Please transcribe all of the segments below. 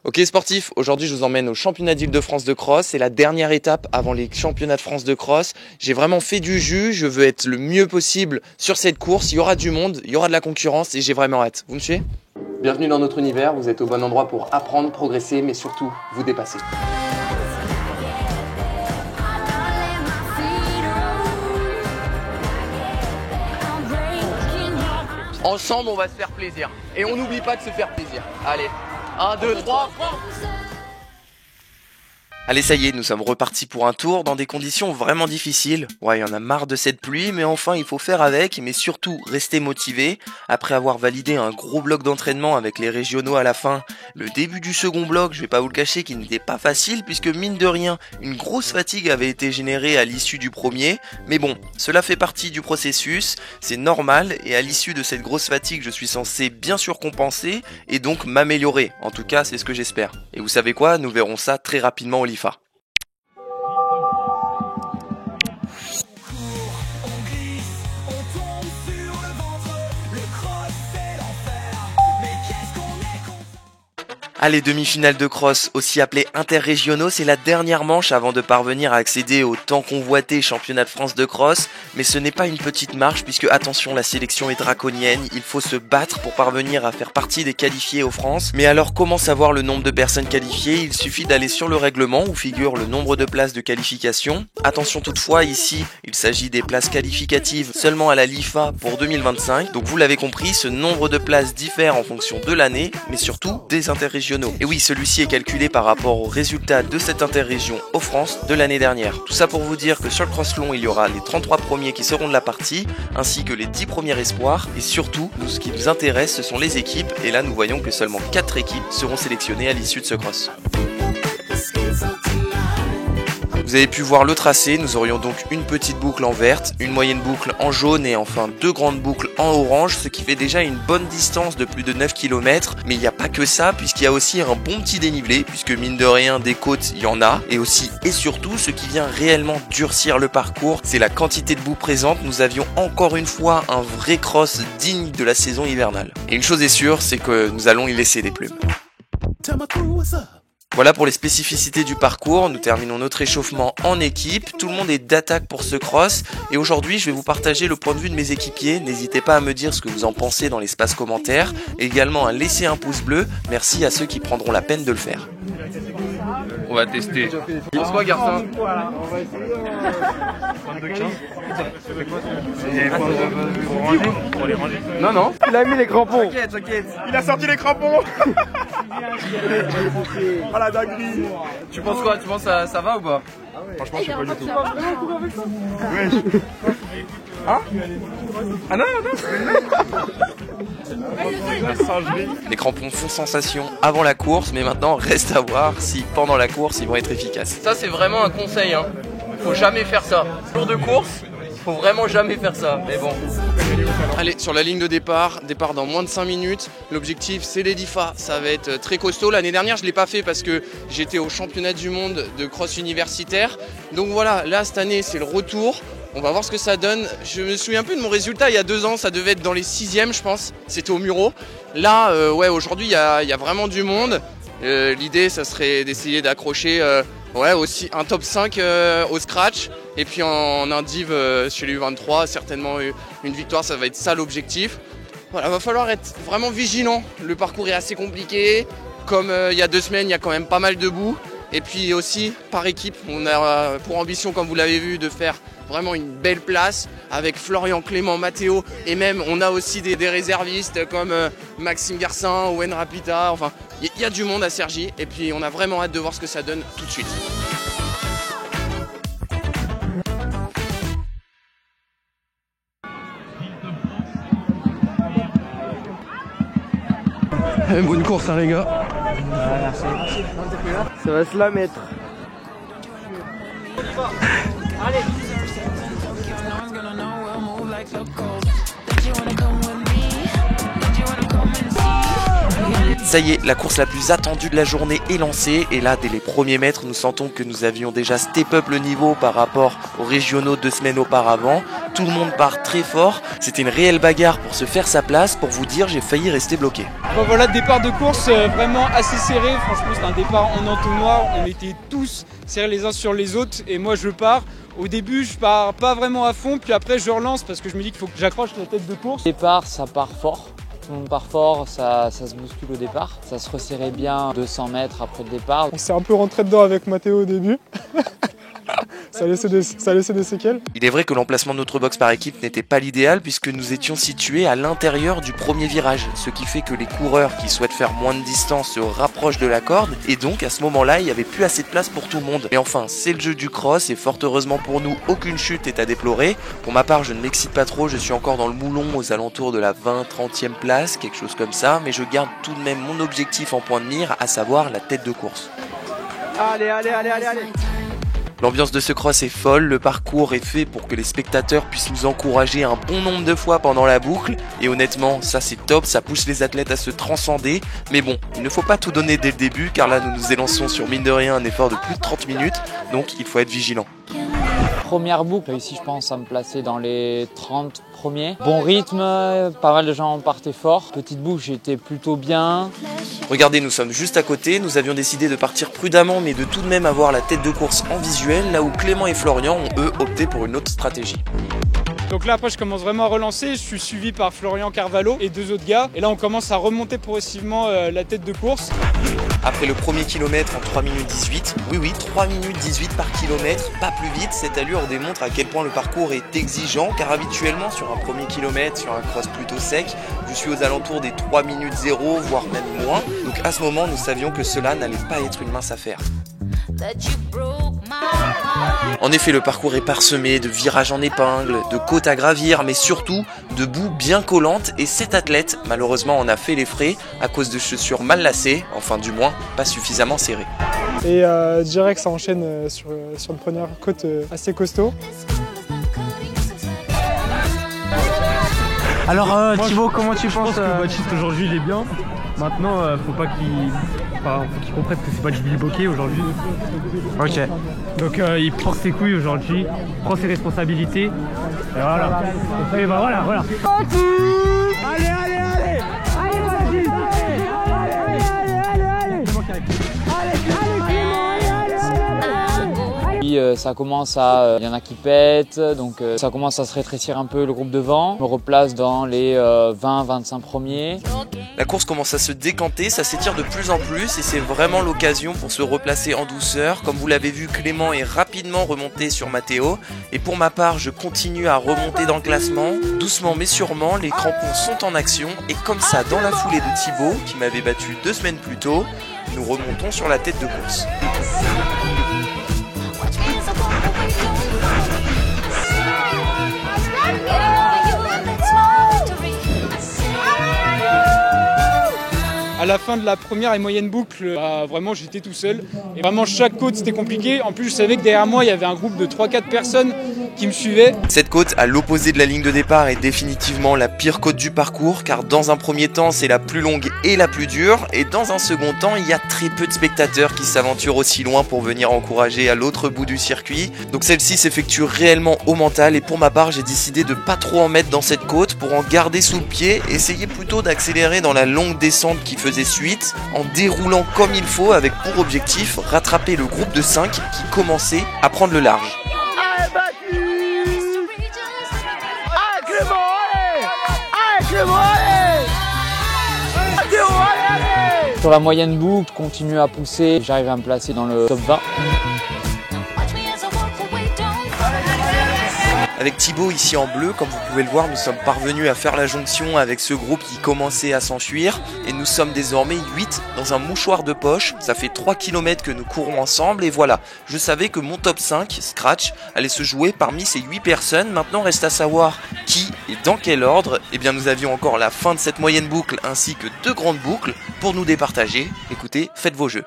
Ok sportifs, aujourd'hui je vous emmène au championnat d'Île-de-France de cross, c'est la dernière étape avant les championnats de France de cross. J'ai vraiment fait du jus, je veux être le mieux possible sur cette course, il y aura du monde, il y aura de la concurrence et j'ai vraiment hâte. Vous me suivez ? Bienvenue dans notre univers, vous êtes au bon endroit pour apprendre, progresser, mais surtout vous dépasser. Ensemble on va se faire plaisir et on n'oublie pas de se faire plaisir. Allez, 1, 2, 3. Allez, ça y est, nous sommes repartis pour un tour dans des conditions vraiment difficiles. Ouais, il y en a marre de cette pluie, mais enfin, il faut faire avec, mais surtout rester motivé. Après avoir validé un gros bloc d'entraînement avec les régionaux à la fin, le début du second bloc, je vais pas vous le cacher, qui n'était pas facile, puisque mine de rien, une grosse fatigue avait été générée à l'issue du premier. Mais bon, cela fait partie du processus, c'est normal, et à l'issue de cette grosse fatigue, je suis censé bien sûr compenser, et donc m'améliorer. En tout cas, c'est ce que j'espère. Et vous savez quoi, nous verrons ça très rapidement au LIFA. Allez, demi-finale de cross, aussi appelée interrégionaux, c'est la dernière manche avant de parvenir à accéder au tant convoité championnat de France de cross. Mais ce n'est pas une petite marche puisque, attention, la sélection est draconienne, il faut se battre pour parvenir à faire partie des qualifiés aux France. Mais alors, comment savoir le nombre de personnes qualifiées? Il suffit d'aller sur le règlement où figure le nombre de places de qualification. Attention toutefois, ici, il s'agit des places qualificatives seulement à la LIFA pour 2025. Donc vous l'avez compris, ce nombre de places diffère en fonction de l'année, mais surtout des interrégionaux. Et oui, celui-ci est calculé par rapport aux résultats de cette interrégion aux France de l'année dernière. Tout ça pour vous dire que sur le cross long, il y aura les 33 premiers qui seront de la partie, ainsi que les 10 premiers espoirs. Et surtout, ce qui nous intéresse, ce sont les équipes. Et là, nous voyons que seulement 4 équipes seront sélectionnées à l'issue de ce cross. Vous avez pu voir le tracé, nous aurions donc une petite boucle en verte, une moyenne boucle en jaune et enfin 2 grandes boucles en orange, ce qui fait déjà une bonne distance de plus de 9 km. Mais il n'y a pas que ça, puisqu'il y a aussi un bon petit dénivelé, puisque mine de rien, des côtes, il y en a. Et aussi, et surtout, ce qui vient réellement durcir le parcours, c'est la quantité de boue présente. Nous avions encore une fois un vrai cross digne de la saison hivernale. Et une chose est sûre, c'est que nous allons y laisser des plumes. Voilà pour les spécificités du parcours, nous terminons notre échauffement en équipe, tout le monde est d'attaque pour ce cross et aujourd'hui je vais vous partager le point de vue de mes équipiers, n'hésitez pas à me dire ce que vous en pensez dans l'espace commentaire, et également à laisser un pouce bleu, merci à ceux qui prendront la peine de le faire. On va tester. Tu penses quoi garçon? On va essayer 22-15. C'est pour les ranger. Non, non. Il a mis les crampons. T'inquiète. Il a sorti les crampons. Ah la dinguerie. Tu penses quoi? Tu penses ça va ou pas? Franchement, je sais pas du tout. Ouais. Hein? Ah non, non. Les crampons font sensation avant la course, mais maintenant reste à voir si pendant la course ils vont être efficaces. Ça c'est vraiment un conseil, hein. Faut jamais faire ça. Jour de course, faut vraiment jamais faire ça, mais bon. Allez, sur la ligne de départ dans moins de 5 minutes. L'objectif c'est les LIFA, ça va être très costaud. L'année dernière je ne l'ai pas fait parce que j'étais au championnat du monde de cross universitaire. Donc voilà, là cette année c'est le retour. On va voir ce que ça donne. Je me souviens un peu de mon résultat il y a 2 ans, ça devait être dans les 6e je pense. C'était au Muro. Là, ouais, aujourd'hui il y a vraiment du monde. L'idée ça serait d'essayer d'accrocher aussi un top 5 au scratch. Et puis en indiv chez les U23, certainement une victoire, ça va être ça l'objectif. Voilà, va falloir être vraiment vigilant. Le parcours est assez compliqué. Comme il y a 2 semaines, il y a quand même pas mal de boue. Et puis aussi, par équipe, on a pour ambition, comme vous l'avez vu, de faire vraiment une belle place avec Florian, Clément, Mathéo. Et même, on a aussi des réservistes comme Maxime Garcin, Owen Rapita. Enfin, il y a du monde à Cergy. Et puis, on a vraiment hâte de voir ce que ça donne tout de suite. Bonne course hein les gars. Ouais, merci. Ça va se la mettre. Allez. Ça y est, la course la plus attendue de la journée est lancée et là, dès les premiers mètres, nous sentons que nous avions déjà step up le niveau par rapport aux régionaux 2 semaines auparavant. Tout le monde part très fort, c'était une réelle bagarre pour se faire sa place. Pour vous dire, j'ai failli rester bloqué. Bon voilà, départ de course vraiment assez serré, franchement c'est un départ en entonnoir, on était tous serrés les uns sur les autres et moi je pars. Au début je pars pas vraiment à fond, puis après je relance parce que je me dis qu'il faut que j'accroche la tête de course. Au départ ça part fort, tout le monde part fort, ça se bouscule au départ, ça se resserrait bien 200 mètres après le départ. On s'est un peu rentré dedans avec Mathéo au début. Ça a laissé des séquelles. Il est vrai que l'emplacement de notre box par équipe n'était pas l'idéal puisque nous étions situés à l'intérieur du premier virage, ce qui fait que les coureurs qui souhaitent faire moins de distance se rapprochent de la corde et donc à ce moment-là il n'y avait plus assez de place pour tout le monde. Mais enfin c'est le jeu du cross et fort heureusement pour nous aucune chute est à déplorer. Pour ma part je ne m'excite pas trop, je suis encore dans le moulon aux alentours de la 20-30e place, quelque chose comme ça, mais je garde tout de même mon objectif en point de mire, à savoir la tête de course. Allez. L'ambiance de ce cross est folle, le parcours est fait pour que les spectateurs puissent nous encourager un bon nombre de fois pendant la boucle et honnêtement ça c'est top, ça pousse les athlètes à se transcender, mais bon, il ne faut pas tout donner dès le début car là nous nous élançons sur mine de rien un effort de plus de 30 minutes, donc il faut être vigilant. Première boucle, réussi je pense à me placer dans les 30 premiers. Bon rythme, pas mal de gens partaient fort. Petite boucle, j'étais plutôt bien. Regardez, nous sommes juste à côté, nous avions décidé de partir prudemment mais de tout de même avoir la tête de course en visuel, là où Clément et Florian ont eux opté pour une autre stratégie. Donc là après je commence vraiment à relancer, je suis suivi par Florian Carvalho et 2 autres gars. Et là on commence à remonter progressivement la tête de course. Après le premier kilomètre en 3 minutes 18, oui 3 minutes 18 par kilomètre, pas plus vite, cette allure démontre à quel point le parcours est exigeant car habituellement sur un premier kilomètre, sur un cross plutôt sec, je suis aux alentours des 3 minutes 0 voire même moins. Donc à ce moment nous savions que cela n'allait pas être une mince affaire. En effet, le parcours est parsemé de virages en épingle, de côtes à gravir, mais surtout de boues bien collantes et cet athlète, malheureusement, en a fait les frais à cause de chaussures mal lacées, enfin du moins pas suffisamment serrées. Et direct ça enchaîne sur une première côte assez costaud. Alors Thibaut, comment tu penses que Baptiste aujourd'hui il est bien. Maintenant faut qu'il comprenne que c'est pas du bilboquet aujourd'hui. Ok. Donc il prend ses couilles aujourd'hui, prend ses responsabilités. Et voilà. Et bah voilà. Allez Ça commence à, il y en a qui pètent, donc ça commence à se rétrécir un peu le groupe devant. Je me replace dans les 20-25 premiers. La course commence à se décanter, ça s'étire de plus en plus et c'est vraiment l'occasion pour se replacer en douceur. Comme vous l'avez vu, Clément est rapidement remonté sur Mathéo et pour ma part, je continue à remonter dans le classement. Doucement mais sûrement, les crampons sont en action et comme ça, dans la foulée de Thibaut, qui m'avait battu 2 semaines plus tôt, nous remontons sur la tête de course. À la fin de la première et moyenne boucle, vraiment j'étais tout seul. Et vraiment chaque côte c'était compliqué. En plus je savais que derrière moi il y avait un groupe de 3-4 personnes qui me suivaient. Cette côte à l'opposé de la ligne de départ est définitivement la pire côte du parcours car dans un premier temps c'est la plus longue et la plus dure et dans un second temps il y a très peu de spectateurs qui s'aventurent aussi loin pour venir encourager à l'autre bout du circuit. Donc celle-ci s'effectue réellement au mental et pour ma part j'ai décidé de pas trop en mettre dans cette côte pour en garder sous le pied, essayer plutôt d'accélérer dans la longue descente qui faisait suite en déroulant comme il faut avec pour objectif rattraper le groupe de 5 qui commençait à prendre le large. Sur la moyenne boucle, continue à pousser, j'arrive à me placer dans le top 20. Avec Thibaut ici en bleu, comme vous pouvez le voir, nous sommes parvenus à faire la jonction avec ce groupe qui commençait à s'enfuir et nous sommes désormais 8 dans un mouchoir de poche. Ça fait 3 km que nous courons ensemble et voilà, je savais que mon top 5, Scratch, allait se jouer parmi ces 8 personnes. Maintenant reste à savoir qui et dans quel ordre. Eh bien nous avions encore la fin de cette moyenne boucle ainsi que 2 grandes boucles pour nous départager. Écoutez, faites vos jeux.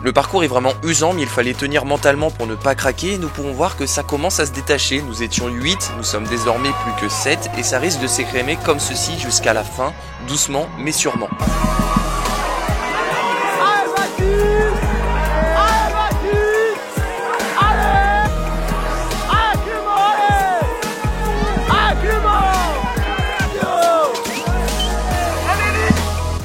Le parcours est vraiment usant, mais il fallait tenir mentalement pour ne pas craquer et nous pouvons voir que ça commence à se détacher. Nous étions 8, nous sommes désormais plus que 7 et ça risque de s'écrémer comme ceci jusqu'à la fin, doucement mais sûrement.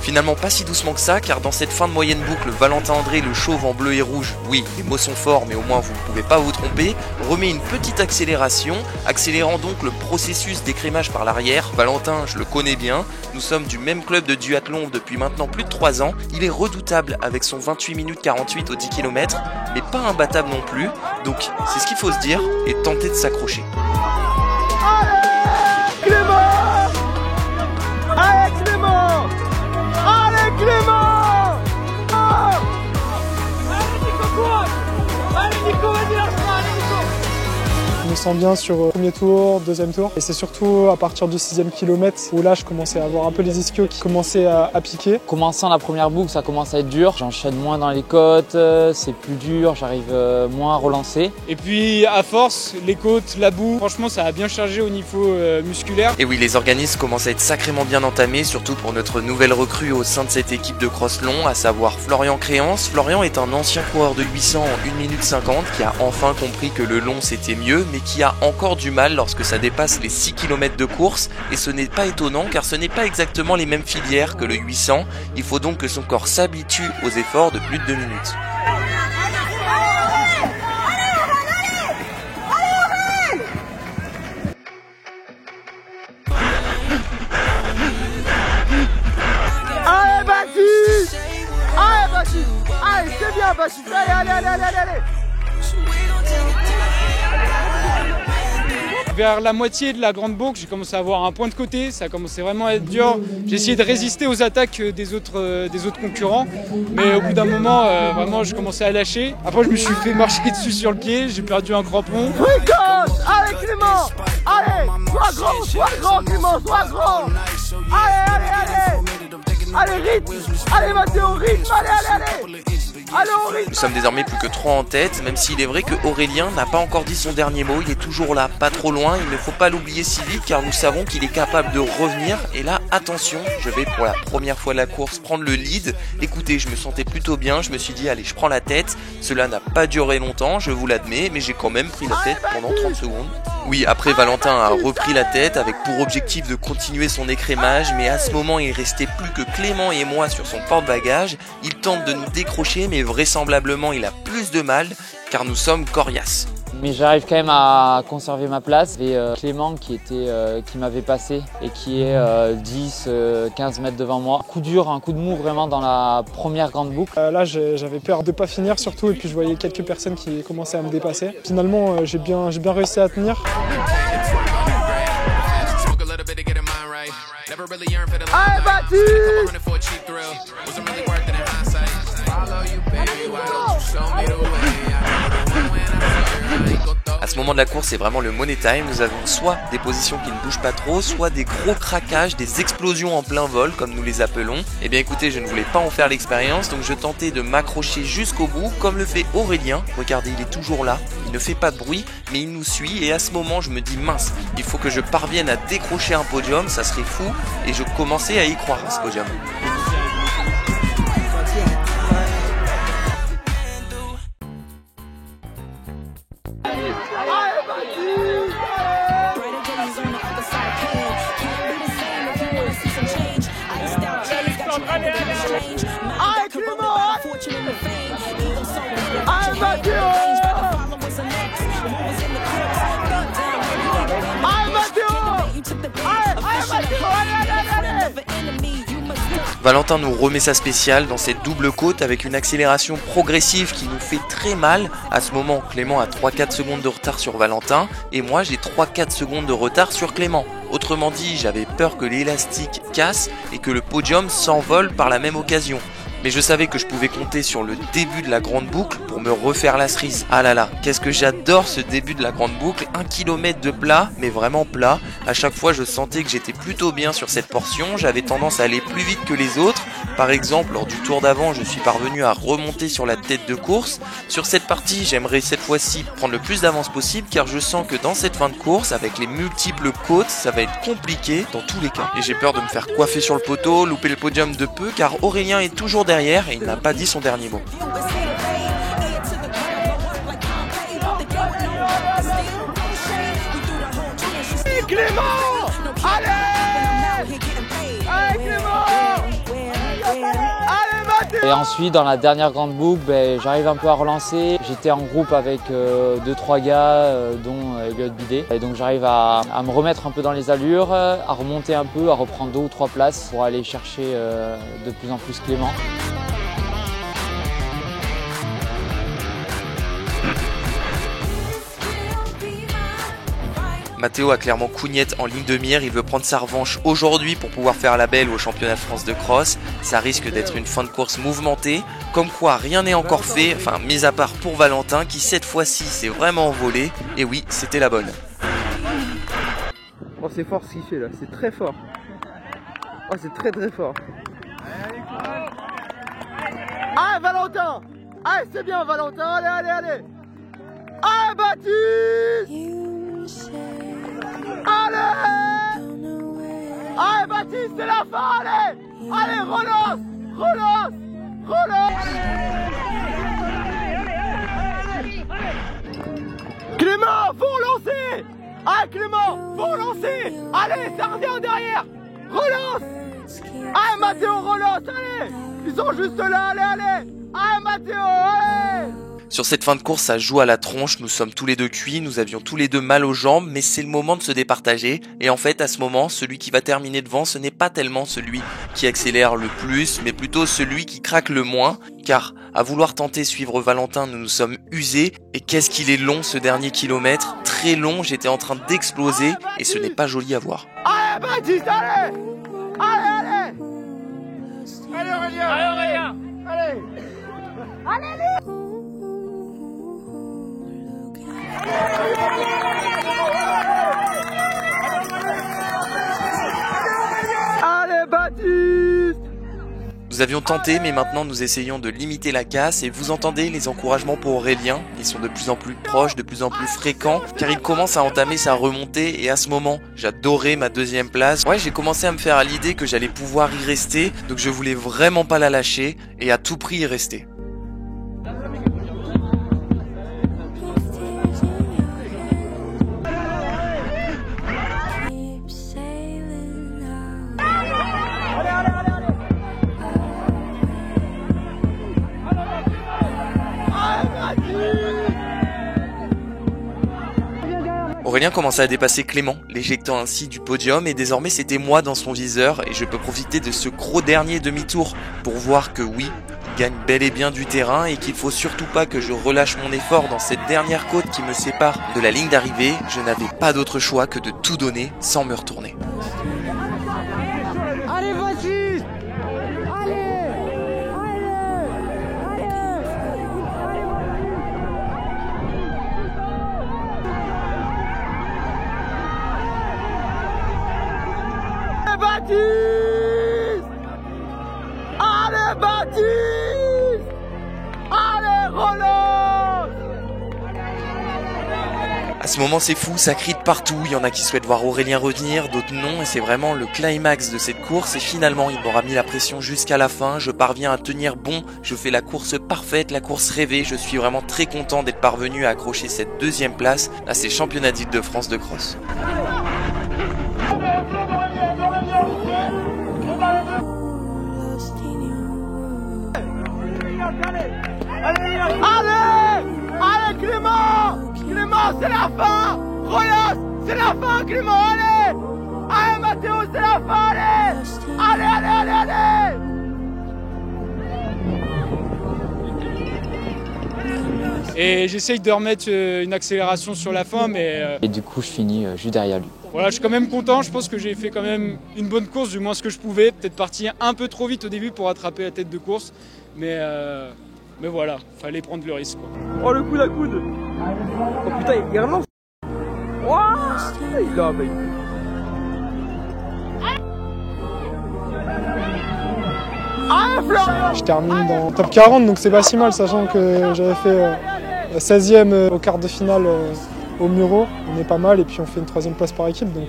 Finalement pas si doucement que ça, car dans cette fin de moyenne boucle, Valentin André, le chauve en bleu et rouge, oui, les mots sont forts, mais au moins vous ne pouvez pas vous tromper, remet une petite accélération, accélérant donc le processus d'écrémage par l'arrière. Valentin, je le connais bien, nous sommes du même club de duathlon depuis maintenant plus de 3 ans, il est redoutable avec son 28 minutes 48 au 10 km, mais pas imbattable non plus, donc c'est ce qu'il faut se dire et tenter de s'accrocher. Je me sens bien sur le premier tour, deuxième tour. Et c'est surtout à partir du 6e kilomètre où là je commençais à avoir un peu les ischios qui commençaient à piquer. Commençant la première boucle, ça commence à être dur. J'enchaîne moins dans les côtes, c'est plus dur, j'arrive moins à relancer. Et puis à force, les côtes, la boue, franchement ça a bien chargé au niveau musculaire. Et oui, les organismes commencent à être sacrément bien entamés, surtout pour notre nouvelle recrue au sein de cette équipe de cross long, à savoir Florian Créance. Florian est un ancien coureur de 800 en 1 minute 50 qui a enfin compris que le long c'était mieux, mais qui a encore du mal lorsque ça dépasse les 6 km de course, et ce n'est pas étonnant car ce n'est pas exactement les mêmes filières que le 800, il faut donc que son corps s'habitue aux efforts de plus de 2 minutes. Allez Baptiste! Allez Baptiste! Allez, c'est bien Baptiste! Allez! Vers la moitié de la grande boucle, j'ai commencé à avoir un point de côté, ça a commencé vraiment à être dur. J'ai essayé de résister aux attaques des autres concurrents, mais au bout d'un moment, vraiment, je commençais à lâcher. Après, je me suis fait marcher dessus sur le pied, j'ai perdu un crampon. Allez Clément! Allez! Sois grand Clément, sois grand! Allez, rythme! Allez Mathéo, rythme! Allez! Nous sommes désormais plus que 3 en tête, même s'il est vrai que Aurélien n'a pas encore dit son dernier mot, il est toujours là, pas trop loin, il ne faut pas l'oublier si vite car nous savons qu'il est capable de revenir. Et là, attention, je vais pour la première fois de la course prendre le lead. Écoutez, je me sentais plutôt bien, je me suis dit allez, je prends la tête. Cela n'a pas duré longtemps, je vous l'admets, mais j'ai quand même pris la tête pendant 30 secondes. Oui, après Valentin a repris la tête avec pour objectif de continuer son écrémage, mais à ce moment il restait plus que Clément et moi sur son porte-bagages. Il tente de nous décrocher, mais vraisemblablement il a plus de mal car nous sommes coriaces. Mais j'arrive quand même à conserver ma place. Et Clément qui m'avait passé et qui est 10-15 mètres devant moi. Coup dur, un coup de mou vraiment dans la première grande boucle. Là j'avais peur de ne pas finir surtout, et puis je voyais quelques personnes qui commençaient à me dépasser. Finalement j'ai bien réussi à tenir. Allez Baptiste! À ce moment de la course, c'est vraiment le money time. Nous avons soit des positions qui ne bougent pas trop, soit des gros craquages, des explosions en plein vol, comme nous les appelons. Eh bien écoutez, je ne voulais pas en faire l'expérience, donc je tentais de m'accrocher jusqu'au bout, comme le fait Aurélien. Regardez, il est toujours là, il ne fait pas de bruit, mais il nous suit. Et à ce moment, je me dis mince, il faut que je parvienne à décrocher un podium, ça serait fou. Et je commençais à y croire à ce podium. Allez Clément! Allez Mathieu! Allez Mathieu! Valentin nous remet sa spéciale dans cette double côte avec une accélération progressive qui nous fait très mal. À ce moment, Clément a 3-4 secondes de retard sur Valentin et moi j'ai 3-4 secondes de retard sur Clément. Autrement dit, j'avais peur que l'élastique casse et que le podium s'envole par la même occasion. Mais je savais que je pouvais compter sur le début de la grande boucle pour me refaire la cerise. Ah là là, qu'est-ce que j'adore ce début de la grande boucle, 1 km de plat, mais vraiment plat. À chaque fois je sentais que j'étais plutôt bien sur cette portion, j'avais tendance à aller plus vite que les autres. Par exemple, lors du tour d'avant, je suis parvenu à remonter sur la tête de course. Sur cette partie, j'aimerais cette fois-ci prendre le plus d'avance possible car je sens que dans cette fin de course, avec les multiples côtes, ça va être compliqué dans tous les cas. Et j'ai peur de me faire coiffer sur le poteau, louper le podium de peu car Aurélien est toujours derrière et il n'a pas dit son dernier mot. Clément! Allez! Allez Clément! Allez Mathieu! Et ensuite, dans la dernière grande boucle, j'arrive un peu à relancer. J'étais en groupe avec 2-3 gars, dont Elliot Bidet. Et donc j'arrive à me remettre un peu dans les allures, à remonter un peu, à reprendre 2 ou 3 places pour aller chercher de plus en plus Clément. Matteo a clairement Cougnette en ligne de mire, il veut prendre sa revanche aujourd'hui pour pouvoir faire la belle au championnat de France de cross. Ça risque d'être une fin de course mouvementée, comme quoi rien n'est encore fait, enfin mis à part pour Valentin qui cette fois-ci s'est vraiment envolé, et oui, c'était la bonne. Oh c'est fort ce qu'il fait là, c'est très fort. Oh c'est très très fort. Allez Valentin! Allez c'est bien Valentin, allez allez allez! Allez Baptiste! Allez! Allez Baptiste, c'est la fin, allez! Allez, relance! Relance! Relance! Clément, faut relancer! Allez Clément, faut relancer! Allez, ça revient derrière! Relance! Allez Mathéo, relance, allez! Ils sont juste là, allez, allez! Allez Mathéo, allez! Sur cette fin de course, ça joue à la tronche, nous sommes tous les deux cuits, nous avions tous les deux mal aux jambes, mais c'est le moment de se départager. Et en fait, à ce moment, celui qui va terminer devant, ce n'est pas tellement celui qui accélère le plus, mais plutôt celui qui craque le moins. Car à vouloir tenter suivre Valentin, nous nous sommes usés. Et qu'est-ce qu'il est long ce dernier kilomètre, très long, j'étais en train d'exploser et ce n'est pas joli à voir. Allez Baptiste, allez! Allez, allez! Allez Aurélien! Allez Aurélien! Allez! Allez! Allez Baptiste! Nous avions tenté, mais maintenant nous essayons de limiter la casse et vous entendez les encouragements pour Aurélien. Ils sont de plus en plus proches, de plus en plus fréquents, car il commence à entamer sa remontée et à ce moment, j'adorais ma 2e place. Ouais, j'ai commencé à me faire à l'idée que j'allais pouvoir y rester, donc je voulais vraiment pas la lâcher et à tout prix y rester. Aurélien commençait à dépasser Clément, l'éjectant ainsi du podium et désormais c'était moi dans son viseur et je peux profiter de ce gros dernier demi-tour pour voir que oui, il gagne bel et bien du terrain et qu'il faut surtout pas que je relâche mon effort dans cette dernière côte qui me sépare de la ligne d'arrivée. Je n'avais pas d'autre choix que de tout donner sans me retourner. Allez Baptiste! Baptiste! Allez Baptiste! Allez relance! À ce moment c'est fou, ça crie de partout, il y en a qui souhaitent voir Aurélien revenir, d'autres non, et c'est vraiment le climax de cette course et finalement il m'aura mis la pression jusqu'à la fin, je parviens à tenir bon, je fais la course parfaite, la course rêvée, je suis vraiment très content d'être parvenu à accrocher cette 2e place à ces championnats d'Île-de-France de cross. Allez! Allez Clément! Clément, c'est la fin! Relance! C'est la fin Clément, allez! Allez Mathéo, c'est la fin, allez! Allez, allez, allez, allez! Et j'essaye de remettre une accélération sur la fin, mais... Et du coup, je finis juste derrière lui. Voilà, je suis quand même content, je pense que j'ai fait quand même une bonne course, du moins ce que je pouvais. Peut-être partir un peu trop vite au début pour attraper la tête de course. Mais voilà, fallait prendre le risque, quoi. Oh, le coude à coude. Oh putain, il relance. Wouah, il a, mec. Ah, Florian! Je termine dans top 40, donc c'est pas si mal, sachant que j'avais fait 16e au quart de finale au Muro. On est pas mal, et puis on fait une 3e place par équipe, donc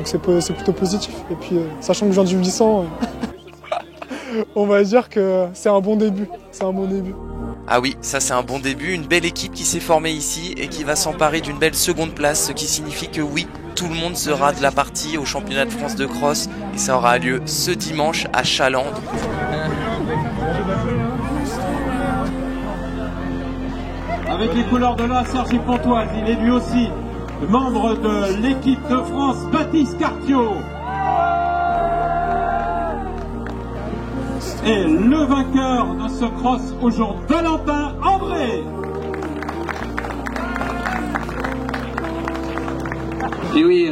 c'est plutôt positif. Et puis, sachant que je viens du 800, on va dire que c'est un bon début. C'est un bon début. Ah oui, ça c'est un bon début, une belle équipe qui s'est formée ici et qui va s'emparer d'une belle seconde place, ce qui signifie que oui, tout le monde sera de la partie au championnat de France de cross et ça aura lieu ce dimanche à Chaland. Avec les couleurs de la Sergi Pontoise, il est lui aussi membre de l'équipe de France, Baptiste Cartiot. Et le vainqueur de ce cross aujourd'hui, Valentin André. Et oui,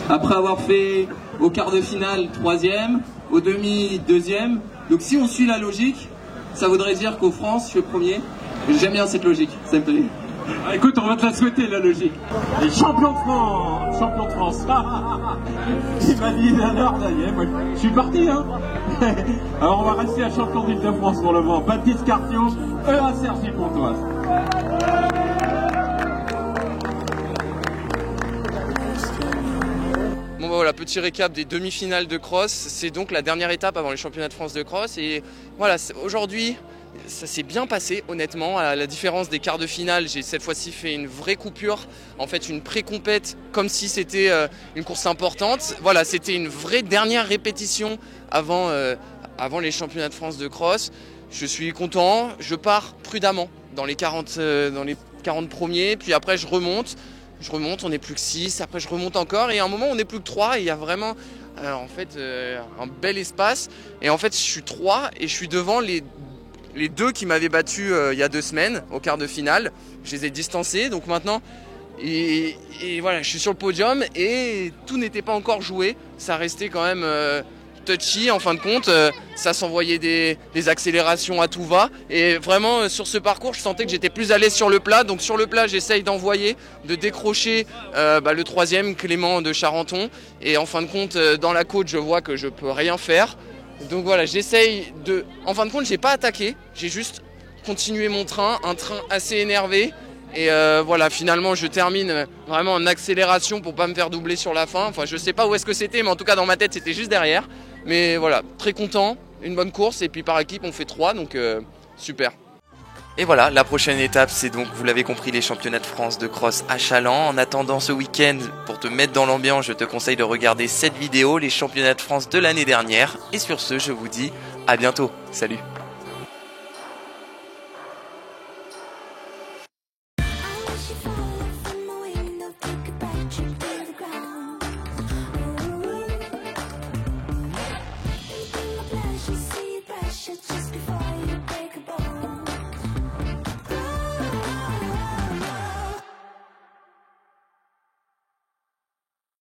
après avoir fait au quart de finale 3e, au demi 2e, donc si on suit la logique, ça voudrait dire qu'au France, je suis premier. J'aime bien cette logique, ça me plaît. Ah, écoute, on va te la souhaiter la logique. Et champion de France, champion de France. Il m'a dit d'ailleurs, moi, je suis parti, hein. Alors on va rester à champion d'Île-de-France pour le moment. Baptiste Cartiot, à Sergi Pontoise. Bon bah voilà, petit récap des demi-finales de cross, c'est donc la dernière étape avant les championnats de France de cross et voilà, aujourd'hui ça s'est bien passé honnêtement, à la différence des quarts de finale, j'ai cette fois-ci fait une vraie coupure, en fait une pré-compète comme si c'était une course importante, voilà c'était une vraie dernière répétition avant les championnats de France de cross, je suis content, je pars prudemment dans les 40 premiers, puis après je remonte, on n'est plus que 6, après je remonte encore et à un moment on n'est plus que 3 et il y a vraiment un bel espace et en fait je suis 3 et je suis devant les 2 qui m'avaient battu il y a 2 semaines au quart de finale, je les ai distancés donc maintenant et voilà je suis sur le podium et tout n'était pas encore joué, ça restait quand même touchy en fin de compte, ça s'envoyait des accélérations à tout va et vraiment sur ce parcours je sentais que j'étais plus à l'aise sur le plat, donc sur le plat j'essaye d'envoyer, de décrocher le 3e Clément de Charenton et en fin de compte dans la côte je vois que je peux rien faire, donc voilà j'essaye de, en fin de compte j'ai pas attaqué, j'ai juste continué mon train, un train assez énervé. Et voilà, finalement, je termine vraiment en accélération pour pas me faire doubler sur la fin. Enfin, je sais pas où est-ce que c'était, mais en tout cas, dans ma tête, c'était juste derrière. Mais voilà, très content, une bonne course. Et puis par équipe, on fait 3, donc super. Et voilà, la prochaine étape, c'est donc, vous l'avez compris, les championnats de France de cross à Chaland. En attendant ce week-end, pour te mettre dans l'ambiance, je te conseille de regarder cette vidéo, les championnats de France de l'année dernière. Et sur ce, je vous dis à bientôt. Salut!